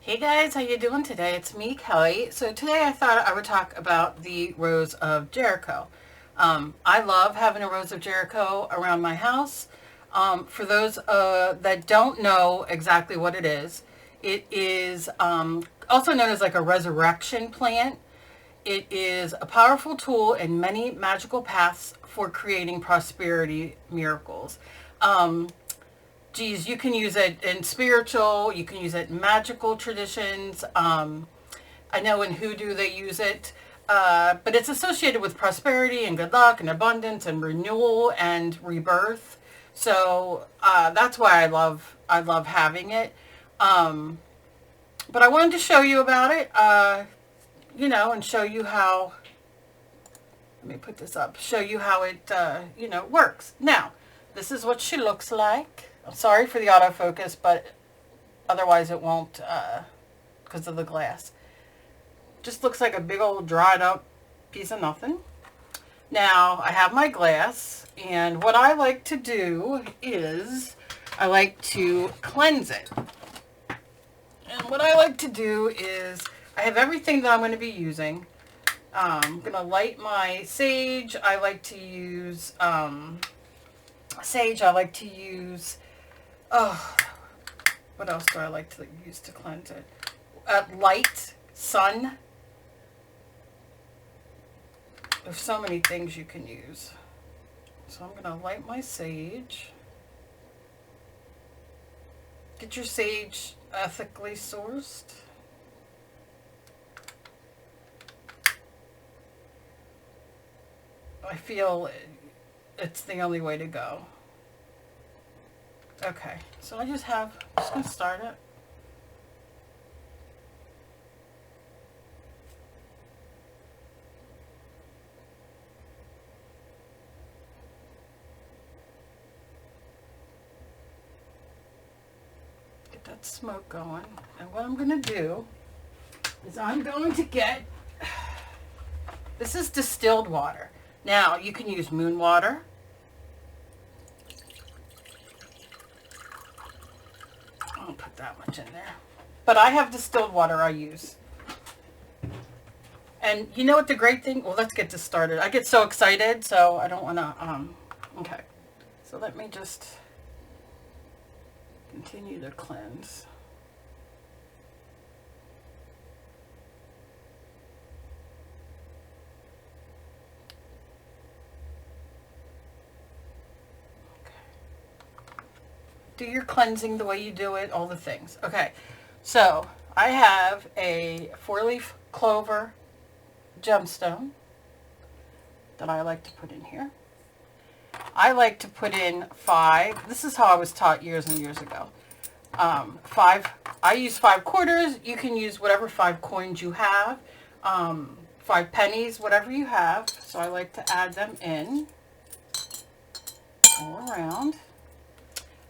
Hey guys, how you doing today? It's me, Kelly. So today I thought I would talk about the Rose of Jericho. I love having a Rose of Jericho around my house. For those that don't know exactly what it is also known as like a resurrection plant. It is a powerful tool in many magical paths for creating prosperity miracles. Geez, you can use it in spiritual, you can use it in magical traditions. I know in hoodoo they use it, but it's associated with prosperity and good luck and abundance and renewal and rebirth. So that's why I love having it. But I wanted to show you about it, and show you how. Let me put this up. Show you how it works. Now, this is what she looks like. I'm sorry for the autofocus, but otherwise it won't because of the glass. Just looks like a big old dried up piece of nothing. Now I have my glass, and what I like to do is I like to cleanse it. And what I like to do is I have everything that I'm going to be using. I'm going to light my sage. I like to use sage. I like to use, what else do I like to use to cleanse it? Light, sun. There's so many things you can use. So I'm going to light my sage. Get your sage ethically sourced. I feel it's the only way to go. Okay, so I'm just going to start it. Get that smoke going. And what I'm going to do is I'm going to get, this is distilled water. Now, you can use moon water. I won't put that much in there. But I have distilled water I use. And you know what the great thing? Well, let's get this started. I get so excited, so I don't want to, okay. So let me just continue to cleanse. Do your cleansing the way you do it, all the things. Okay, so I have a 4-leaf clover gemstone that I like to put in here. I like to put in 5. This is how I was taught years and years ago. 5. I use 5 quarters. You can use whatever 5 coins you have. 5 pennies, whatever you have. So I like to add them in all around.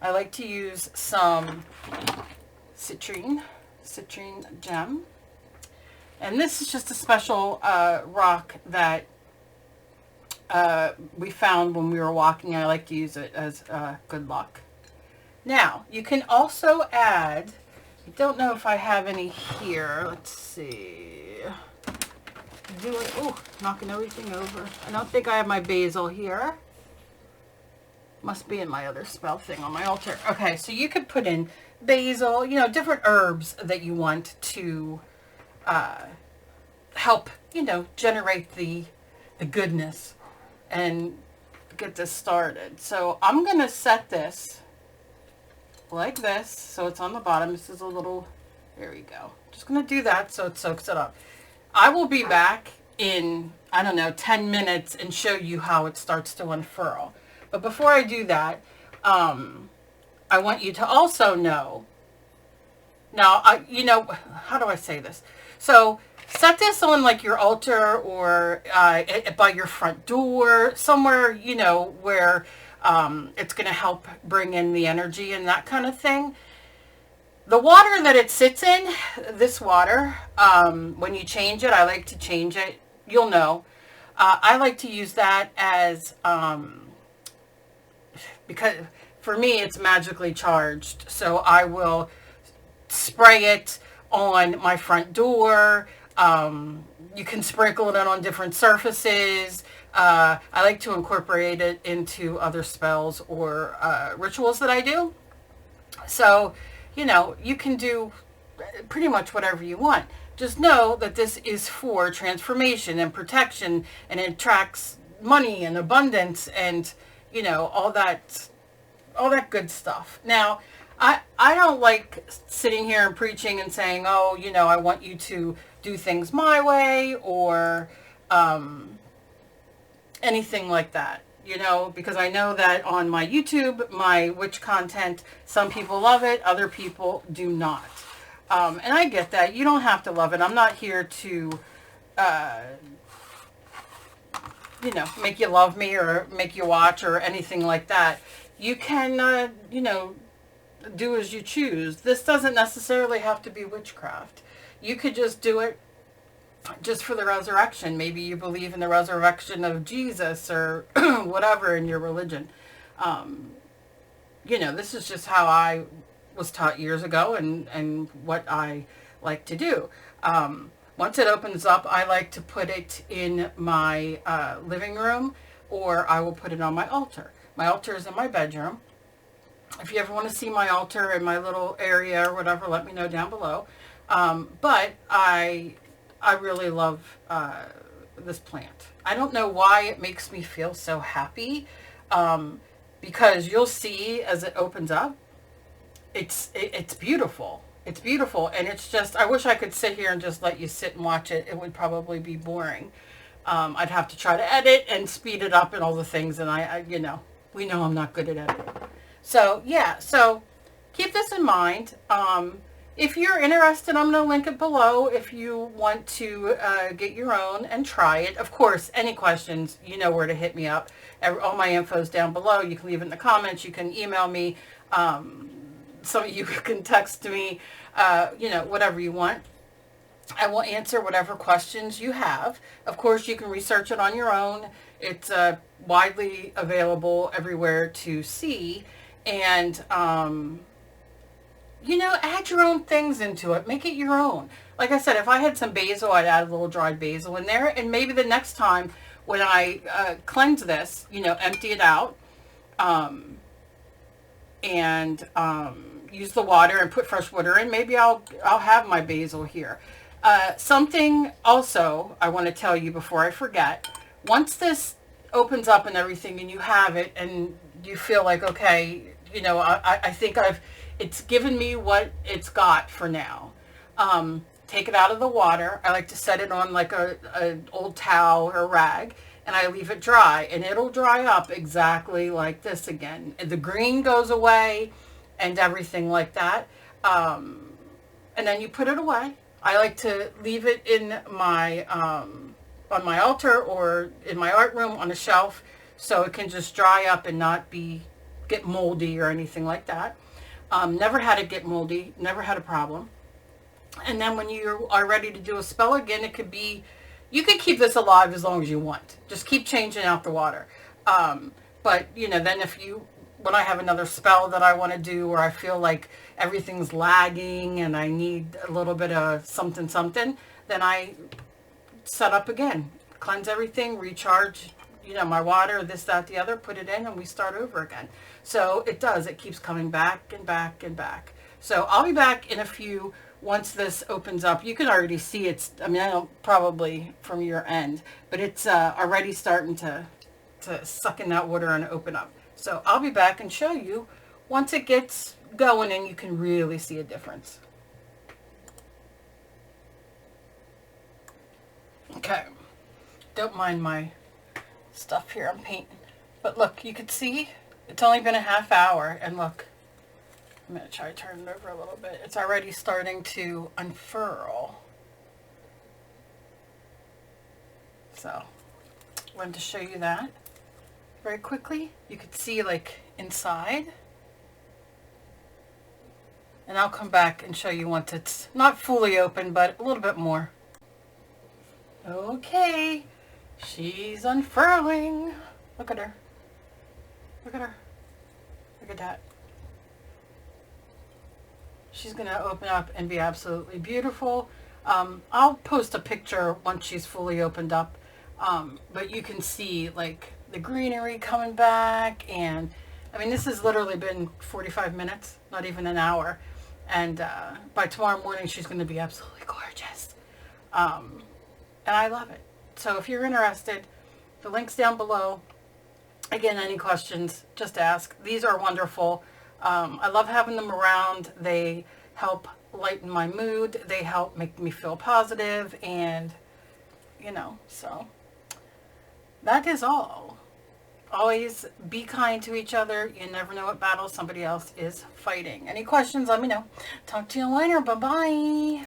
I like to use some citrine gem. And this is just a special rock that we found when we were walking. I like to use it as good luck. Now, you can also add, I don't know if I have any here. Let's see. Knocking everything over. I don't think I have my basil here. Must be in my other spell thing on my altar. Okay, so you could put in basil, different herbs that you want to help, generate the goodness and get this started. So I'm going to set this like this so it's on the bottom. This is a little, there we go. Just going to do that so it soaks it up. I will be back in, 10 minutes and show you how it starts to unfurl. But before I do that, I want you to also know, now, how do I say this? So set this on like your altar or by your front door, somewhere, where it's going to help bring in the energy and that kind of thing. The water that it sits in, this water, when you change it, I like to change it. You'll know. I like to use that as... because for me it's magically charged, so I will spray it on my front door. You can sprinkle it on different surfaces. I like to incorporate it into other spells or rituals that I do. So, you know, you can do pretty much whatever you want. Just know that this is for transformation and protection, and it attracts money and abundance and, you know, all that good stuff. Now, I don't like sitting here and preaching and saying, oh, you know, I want you to do things my way or anything like that, you know, because I know that on my YouTube, my witch content, some people love it, other people do not. And I get that. You don't have to love it. I'm not here to, you know, make you love me or make you watch or anything like that. You can, you know, do as you choose. This doesn't necessarily have to be witchcraft. You could just do it just for the resurrection. Maybe you believe in the resurrection of Jesus or whatever in your religion. You know, this is just how I was taught years ago and what I like to do. Once it opens up, I like to put it in my living room, or I will put it on my altar. My altar is in my bedroom. If you ever want to see my altar in my little area or whatever, let me know down below. But I really love this plant. I don't know why it makes me feel so happy, because you'll see as it opens up, it's beautiful. It's beautiful, and it's just, I wish I could sit here and just let you sit and watch it. It would probably be boring. I'd have to try to edit and speed it up and all the things, and I you know, we know I'm not good at editing. So yeah, so keep this in mind. If you're interested, I'm going to link it below if you want to get your own and try it. Of course, any questions, you know where to hit me up. All my info is down below. You can leave it in the comments. You can email me. Some of you can text me, you know, whatever you want. I will answer whatever questions you have. Of course, you can research it on your own. It's widely available everywhere to see. And, you know, add your own things into it. Make it your own. Like I said, if I had some basil, I'd add a little dried basil in there. And maybe the next time when I cleanse this, you know, empty it out, and use the water and put fresh water in, maybe I'll have my basil here. Something also I want to tell you before I forget. Once this opens up and everything and you have it and you feel like, okay, you know, I think it's given me what it's got for now. Take it out of the water. I like to set it on like an old towel or rag, and I leave it dry, and it'll dry up exactly like this again. The green goes away and everything like that. And then you put it away. I like to leave it in my, on my altar or in my art room on a shelf so it can just dry up and not get moldy or anything like that. Never had it get moldy, never had a problem. And then when you are ready to do a spell again, it could be, you could keep this alive as long as you want. Just keep changing out the water. But, you know, then when I have another spell that I want to do, or I feel like everything's lagging and I need a little bit of something, then I set up again, cleanse everything, recharge, you know, my water, this, that, the other, put it in, and we start over again. So it keeps coming back and back and back. So I'll be back in a few. Once this opens up, you can already see I don't probably from your end, but it's already starting to suck in that water and open up. So I'll be back and show you once it gets going and you can really see a difference. Okay, don't mind my stuff here, I'm painting. But look, you can see it's only been a half hour, and look, I'm going to try to turn it over a little bit. It's already starting to unfurl. So, wanted to show you that very quickly. You could see like inside. And I'll come back and show you once it's not fully open, but a little bit more. Okay, she's unfurling. Look at her. Look at her. Look at that. She's going to open up and be absolutely beautiful. I'll post a picture once she's fully opened up. But you can see like the greenery coming back, and I mean, this has literally been 45 minutes, not even an hour. And by tomorrow morning, she's going to be absolutely gorgeous. And I love it. So if you're interested, the link's down below. Again, any questions, just ask. These are wonderful. I love having them around. They help lighten my mood. They help make me feel positive, and you know, so that is all. Always be kind to each other. You never know what battle somebody else is fighting. Any questions, let me know. Talk to you later. Bye-bye.